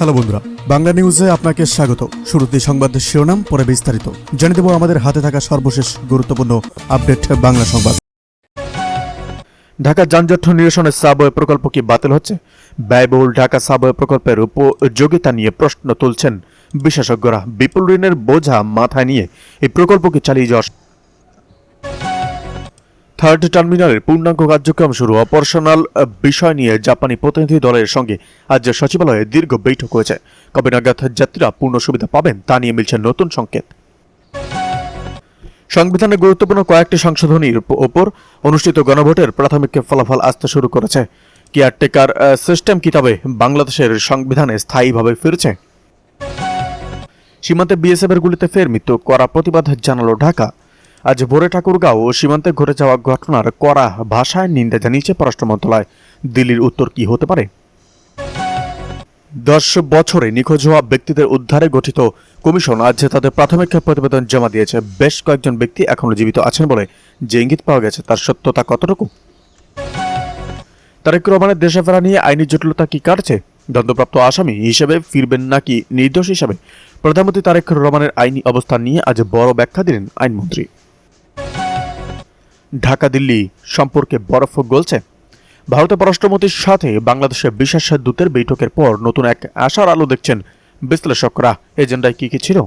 Hello বন্ধুরা, বাংলা নিউজে আপনাকে স্বাগত। শুরুতে সংবাদ শিরোনাম, পরে বিস্তারিত জানিয়ে দেব আমাদের হাতে থাকা সর্বশেষ গুরুত্বপূর্ণ আপডেট বাংলা সংবাদ। ঢাকা যানজট নিরসনের সাবওয়ে প্রকল্প কি বাতিল হচ্ছে? ব্যয়বহুল ঢাকা সাবওয়ে প্রকল্পের উপযোগিতা নিয়ে প্রশ্ন তুলছেন বিশেষজ্ঞরা। বিপুল ঋণের বোঝা মাথায় নিয়ে এই প্রকল্পকে চালিয়ে যাওয়া। থার্ড টার্মিনালের পূর্ণাঙ্গ কার্যক্রম শুরু। অপারেশনাল বিষয় নিয়ে জাপানি প্রতিনিধি দলের সঙ্গে আজ সচিবালয়ে দীর্ঘ বৈঠক হয়েছে। কবে নাগাদ যাত্রীরা পূর্ণ সুবিধা পাবেন তা নিয়ে মিলছে নতুন সংকেত। সংবিধানের গুরুত্বপূর্ণ কয়েকটি সংশোধনীর ওপর অনুষ্ঠিত গণভোটের প্রাথমিক ফলাফল আসতে শুরু করেছে। কেয়ারটেকার সিস্টেম কি তবে বাংলাদেশের সংবিধানে স্থায়ীভাবে ফিরেছে? সীমান্তে বিএসএফের গুলিতে ফের মৃত্যু, কড়া প্রতিবাদ জানালো ঢাকা। আজ ভোরে ঠাকুরগাঁও ও সীমান্তে ঘটে যাওয়া ঘটনার কড়া ভাষায় নিন্দা জানিয়েছে পররাষ্ট্র মন্ত্রণালয়। দিল্লির উত্তর কি হতে পারে? 10 বছরে নিখোঁজ হওয়া ব্যক্তিদের উদ্ধারে গঠিত কমিশন আজ তাদের প্রাথমিক প্রতিবেদন জমা দিয়েছে। বেশ কয়েকজন ব্যক্তি এখনো জীবিত আছেন বলে যে ইঙ্গিত পাওয়া গেছে, তার সত্যতা কতটুকু? তারেক রহমানের দেশে ফেরা নিয়ে আইনি জটিলতা কি কাটছে? দণ্ডপ্রাপ্ত আসামি হিসেবে ফিরবেন নাকি নির্দোষ হিসেবে? প্রধানমন্ত্রী তারেক রহমানের আইনি অবস্থান নিয়ে আজ বড় ব্যাখ্যা দিলেন আইনমন্ত্রী। ঢাকা দিল্লি সম্পর্কে বরফ গলছে। ভারতের পররাষ্ট্রমন্ত্রীর সাথে বাংলাদেশের বিশেষ দূতের বৈঠকের পর নতুন এক আশার আলো দেখছেন বিশ্লেষকরা। এজেন্ডায় কি ছিল?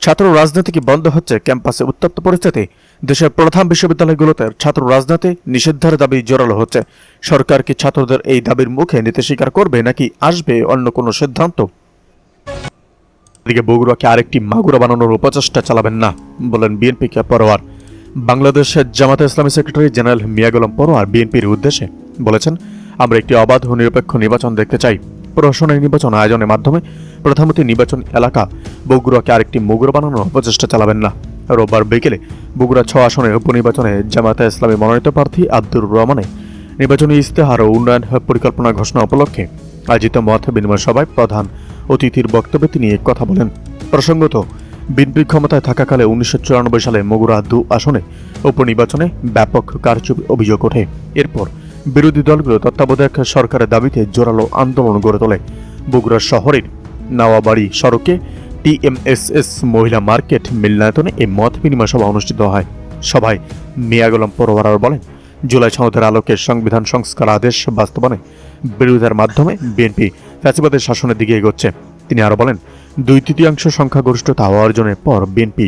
ছাত্র রাজনীতি কি বন্ধ হচ্ছে? ক্যাম্পাসে উত্তপ্ত পরিস্থিতি। দেশের প্রধান বিশ্ববিদ্যালয়গুলোতে ছাত্র রাজনীতি নিষিদ্ধের দাবি জোরালো হচ্ছে। সরকার কি ছাত্রদের এই দাবির মুখে নিতে স্বীকার করবে নাকি আসবে অন্য কোনো সিদ্ধান্ত? এদিকে বগুড়াকে আরেকটি মাগুরা বানানোর উপচেষ্টা চালাবেন না বলেন বিএনপি পরোয়ার। বাংলাদেশের জামাতে ইসলামী সেক্রেটারি জেনারেল মিয়া গোলাম পরোয়ার বিএনপির উদ্দেশ্যে বলেছেন, আমরা একটি অবাধ ও নিরপেক্ষ নির্বাচন দেখতে চাই। প্রশাসনিক নির্বাচন আয়োজনের মাধ্যমে প্রধানমন্ত্রী নির্বাচন এলাকা বগুড়াকে আরেকটি মাগুরা বানানোর প্রচেষ্টা চালাবেন না। রোববার বিকেলে বগুড়া 6 আসনের উপনির্বাচনে জামাতে ইসলামী মনোনীত প্রার্থী আব্দুর রহমানের নির্বাচনী ইশতেহার ও উন্নয়ন পরিকল্পনা ঘোষণা উপলক্ষে আয়োজিত মত বিনিময় সভায় প্রধান অতিথির বক্তব্যে তিনি কথা বলেন। প্রসঙ্গত, বিএনপি ক্ষমতায় থাকাকালে 1994 সালে বগুড়া 2 আসনে উপনির্বাচনে ব্যাপক কারচুপির অভিযোগ ওঠে। এরপর বিরোধী দলগুলো তত্ত্বাবধায়ক সরকারের দাবিতে জোরালো আন্দোলন গড়ে তোলে। বগুড়া শহরের নাওয়াবাড়ি সড়কে টিএমএসএস মহিলা মার্কেট মিলনায়তনে এই মত বিনিময় সভা অনুষ্ঠিত হয়। সভায় মিয়া গোলাম পরোয়ার বলেন, জুলাই সনদের আলোকে সংবিধান সংস্কার আদেশ বাস্তবায়নে বিরোধিতার মাধ্যমে বিএনপি ফ্যাসিবাদের শাসনের দিকে এগোচ্ছে। তিনি আরো বলেন, 2/3 সংখ্যাগরিষ্ঠতা অর্জনের পর বিএনপি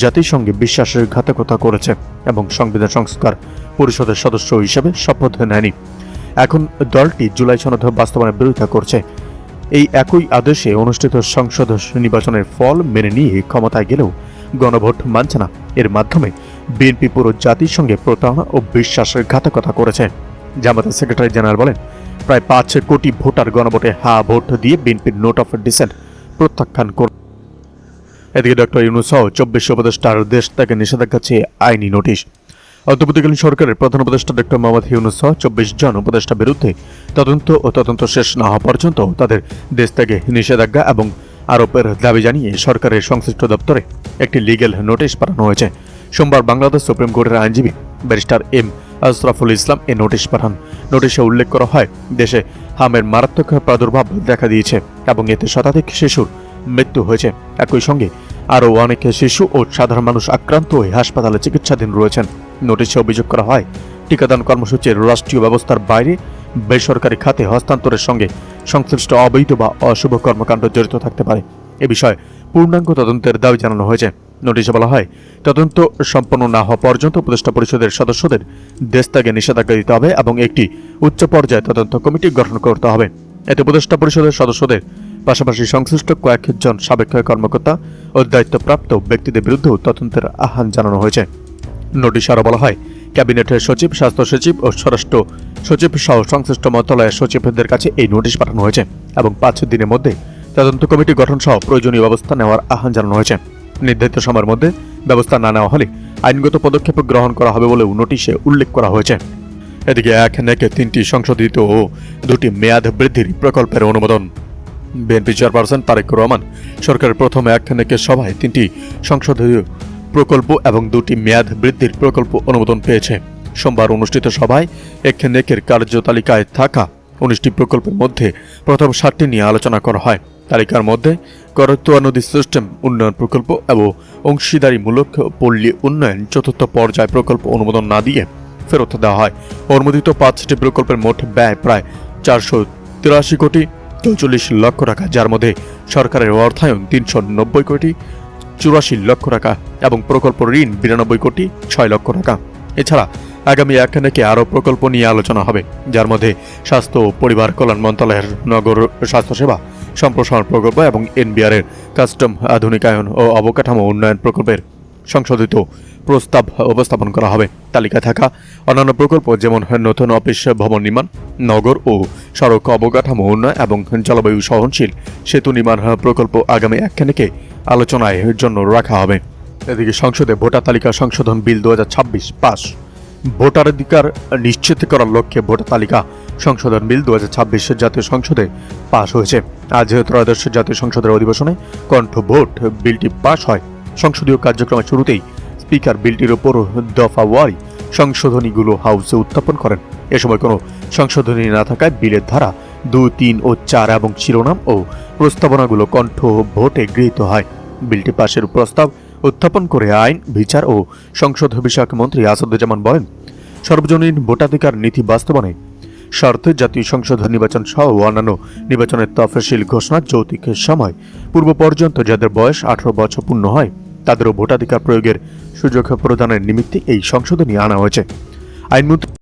জাতিসংঘে বিশ্বাসের ঘাতকতা করেছে এবং সংবিধান সংস্কার পরিষদের সদস্য হিসেবে শপথ নেয়নি। এখন দলটি জুলাই সনদ বাস্তবায়নের বিরোধিতা করছে। এই একই আদেশে অনুষ্ঠিত সংসদ নির্বাচনের ফল মেনে নিয়ে ক্ষমতায় গেলেও গণভোট মানছে না। এর মাধ্যমে বিএনপি পুরো জাতির সঙ্গে প্রতারণা ও বিশ্বাসের ঘাতকতা করেছে। জামাতের সেক্রেটারি জেনারেল বলেন, প্রায় 5 কোটি ভোটার গণভোটে হ্যাঁ ভোট দিয়ে বিএনপির নোট অফ ডিসেন্ট প্রত্যাখ্যান করে। এদিকে ডক্টর ইউনূস সহ 24 উপদেষ্টার দেশ থেকে নিষেধাজ্ঞা চেয়ে আইনি নোটিশ। অন্তর্বর্তীকালীন সরকারের প্রধান উপদেষ্টা ডক্টর মোহাম্মদ ইউনূস সহ 24 জন উপদেষ্টার বিরুদ্ধে তদন্ত শেষ না হওয়া পর্যন্ত তাদের দেশ থেকে নিষেধাজ্ঞা এবং আরোপের দাবি জানিয়ে সরকারের সংশ্লিষ্ট দপ্তরে একটি লিগ্যাল নোটিশ পাঠানো হয়েছে। সোমবার বাংলাদেশ সুপ্রিম কোর্টের আইনজীবী ব্যারিস্টার এম আশরাফুল ইসলাম এই নোটিশ পাঠান। নোটিশে উল্লেখ করা হয়, দেশে হামের মারাত্মক প্রাদুর্ভাব দেখা দিয়েছে এবং এতে শতাধিক শিশুর মৃত্যু হয়েছে। একই সঙ্গে আরও অনেক শিশু ও সাধারণ মানুষ আক্রান্ত হয়ে হাসপাতালে চিকিৎসাধীন রয়েছেন। নোটিশে অভিযোগ করা হয়, টিকাদান কর্মসূচির রাষ্ট্রীয় ব্যবস্থার বাইরে বেসরকারি খাতে হস্তান্তরের সঙ্গে সংশ্লিষ্ট অবৈধ বা অশুভ কর্মকাণ্ড জড়িত থাকতে পারে। এ বিষয়ে পূর্ণাঙ্গ তদন্তের দাবি জানানো হয়েছে। নোটিশে বলা হয়, তদন্ত সম্পন্ন না হওয়া পর্যন্ত উপদেষ্টা পরিষদের সদস্যদের দেশ থেকে নিষেধাজ্ঞা দিতে হবে এবং একটি উচ্চ পর্যায়ে তদন্ত কমিটি গঠন করতে হবে। এতে উপদেষ্টা পরিষদের সদস্যদের পাশাপাশি সংশ্লিষ্ট কয়েকজন সাবেক কর্মকর্তা ও দায়িত্বপ্রাপ্ত ব্যক্তিদের বিরুদ্ধেও তদন্তের আহ্বান জানানো হয়েছে। নোটিশে আরও বলা হয়, ক্যাবিনেটের সচিব, স্বাস্থ্য সচিব ও স্বরাষ্ট্র সচিব সহ সংশ্লিষ্ট মন্ত্রণালয়ের সচিবদের কাছে এই নোটিশ পাঠানো হয়েছে এবং 5 দিনের মধ্যে তদন্ত কমিটি গঠন সহ প্রয়োজনীয় ব্যবস্থা নেওয়ার আহ্বান জানানো হয়েছে। নির্ধারিত সময়ের মধ্যে ব্যবস্থা না নেওয়া হলে আইনগত পদক্ষেপ গ্রহণ করা হবে বলেও নোটিশে উল্লেখ করা হয়েছে। এদিকে এক নাকে 3টি সংশোধিত ও 2টি মেয়াদ বৃদ্ধির প্রকল্পের অনুমোদন। বিএনপি চেয়ারপারসন তারেক রহমান সরকারের প্রথম এক নাকে সভায় 3টি সংশোধিত প্রকল্প এবং 2টি মেয়াদ বৃদ্ধির প্রকল্প অনুমোদন পেয়েছে। সোমবার অনুষ্ঠিত সভায় এক নেকের কার্যতালিকায় থাকা 19টি প্রকল্পের মধ্যে প্রথম 7টি নিয়ে আলোচনা করা হয়। তালিকার মধ্যে করতোয়া নদী সিস্টেম উন্নয়ন প্রকল্প এবং অংশীদারিমূলক পল্লী উন্নয়ন চতুর্থ পর্যায় প্রকল্প অনুমোদন না দিয়ে ফেরত দেওয়া হয়। অনুমোদিত 5টি প্রকল্পের মোট ব্যয় প্রায় 483 কোটি 44 লক্ষ টাকা, যার মধ্যে সরকারের অর্থায়ন 390 কোটি 84 লক্ষ টাকা এবং প্রকল্প ঋণ 92 কোটি 6 লক্ষ টাকা। এছাড়া আগামী একানেকে আরও প্রকল্প নিয়ে আলোচনা হবে, যার মধ্যে স্বাস্থ্য ও পরিবার কল্যাণ মন্ত্রণালয়ের নগর স্বাস্থ্যসেবা সম্প্রসারণ প্রকল্প এবং এনবিআরের কাস্টম আধুনিকায়ন ও অবকাঠামো উন্নয়ন প্রকল্পের সংশোধিত প্রস্তাব উপস্থাপন করা হবে। তালিকায় থাকা অন্যান্য প্রকল্প যেমন নতুন অফিস ভবন নির্মাণ, নগর ও সড়ক অবকাঠামো উন্নয়ন এবং জলবায়ু সহনশীল সেতু নির্মাণ প্রকল্প আগামী একখানেকে আলোচনায় জন্য রাখা হবে। এদিকে সংসদে ভোটার তালিকা সংশোধন বিল 2026 পাস। ভোটাধিকার নিশ্চিত করার লক্ষ্যে ভোটার তালিকা সংশোধন বিল 2026 জাতীয় সংসদে পাশ হয়েছে। আজ ত্রয়োদশ জাতীয় সংসদের অধিবেশনে কণ্ঠ ভোট বিলটি পাশ হয়। সংসদীয় কার্যক্রমের শুরুতেই স্পিকার বিলটির উপর দফাওয়ারি সংশোধনীগুলো হাউসে উত্থাপন করেন। এ সময় কোনো সংশোধনী না থাকায় বিলের ধারা 2, 3 ও 4 এবং শিরোনাম ও প্রস্তাবনাগুলো কণ্ঠ ভোটে গৃহীত হয়। বিলটি পাশের প্রস্তাব উত্থাপন করে আইন, বিচার ও সংসদ বিষয়ক মন্ত্রী আসাদুজ্জামান বলেন, সর্বজনীন ভোটাধিকার নীতি বাস্তবায়নে স্বার্থে জাতীয় সংসদ নির্বাচন সহ অন্যান্য নির্বাচনের তফসিল ঘোষণা যৌক্তিক সময় পূর্ব পর্যন্ত যাদের বয়স 18 বছর পূর্ণ হয় তাদেরও ভোটাধিকার প্রয়োগের সুযোগ প্রদানের নিমিত্তে এই সংশোধনী আনা হয়েছে। আইনমন্ত্রী